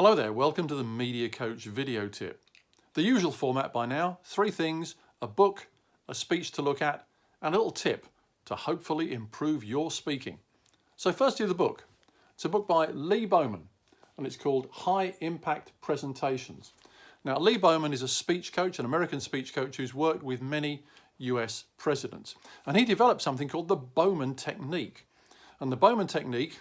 Hello there, welcome to the Media Coach video tip. The usual format by now, 3 things, a book, a speech to look at, and a little tip to hopefully improve your speaking. So firstly, the book. It's a book by Lee Bowman, and it's called High Impact Presentations. Now, Lee Bowman is a speech coach, an American speech coach who's worked with many US presidents. And he developed something called the Bowman Technique. And the Bowman Technique,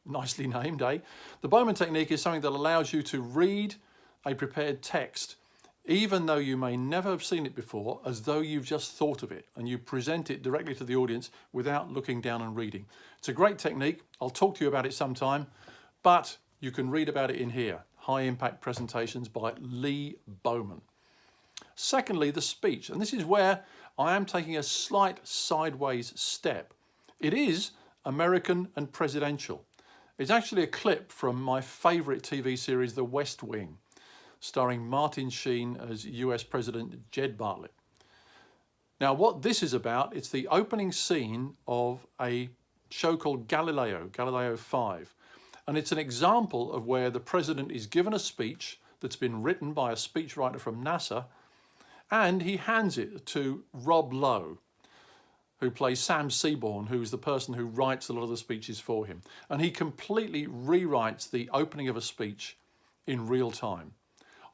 nicely named, eh? The Bowman Technique is something that allows you to read a prepared text, even though you may never have seen it before, as though you've just thought of it, and you present it directly to the audience without looking down and reading. It's a great technique. I'll talk to you about it sometime, but you can read about it in here. High Impact Presentations by Lee Bowman. Secondly, the speech, and this is where I am taking a slight sideways step. It is American and presidential. It's actually a clip from my favourite TV series, The West Wing, starring Martin Sheen as US President Jed Bartlet. Now, what this is about, it's the opening scene of a show called Galileo 5. And it's an example of where the president is given a speech that's been written by a speechwriter from NASA, and he hands it to Rob Lowe, who plays Sam Seaborn, who's the person who writes a lot of the speeches for him. And he completely rewrites the opening of a speech in real time.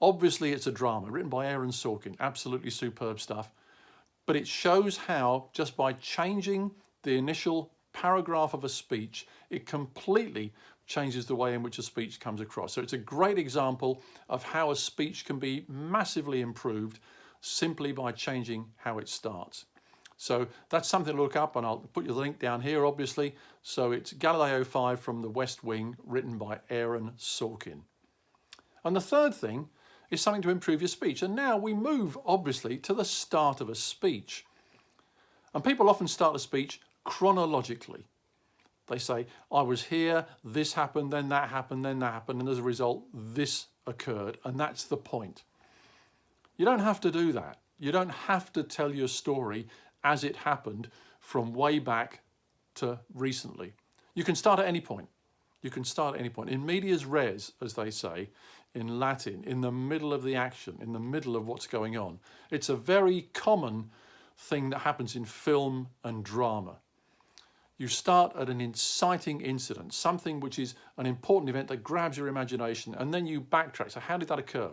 Obviously, it's a drama written by Aaron Sorkin, absolutely superb stuff. But it shows how, just by changing the initial paragraph of a speech, it completely changes the way in which a speech comes across. So it's a great example of how a speech can be massively improved simply by changing how it starts. So that's something to look up, and I'll put your link down here, obviously. So it's Galileo 5 from The West Wing, written by Aaron Sorkin. And the third thing is something to improve your speech. And now we move, obviously, to the start of a speech. And people often start a speech chronologically. They say, I was here, this happened, then that happened, then that happened, and as a result, this occurred, and that's the point. You don't have to do that. You don't have to tell your story as it happened from way back to recently. You can start at any point. You can start at any point. In medias res, as they say, in Latin, in the middle of the action, in the middle of what's going on. It's a very common thing that happens in film and drama. You start at an inciting incident, something which is an important event that grabs your imagination, and then you backtrack. So how did that occur?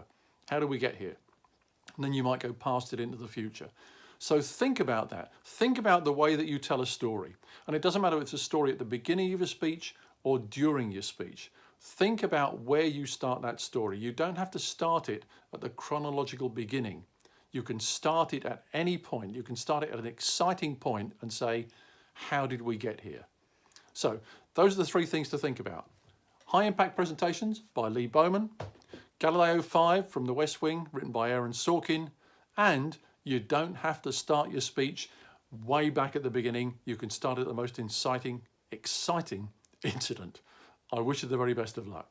How did we get here? And then you might go past it into the future. So think about that. Think about the way that you tell a story. And it doesn't matter if it's a story at the beginning of your speech or during your speech. Think about where you start that story. You don't have to start it at the chronological beginning. You can start it at any point. You can start it at an exciting point and say, how did we get here? So those are the 3 things to think about. High Impact Presentations by Lee Bowman, Galileo 5 from The West Wing, written by Aaron Sorkin, and you don't have to start your speech way back at the beginning. You can start at the most exciting incident. I wish you the very best of luck.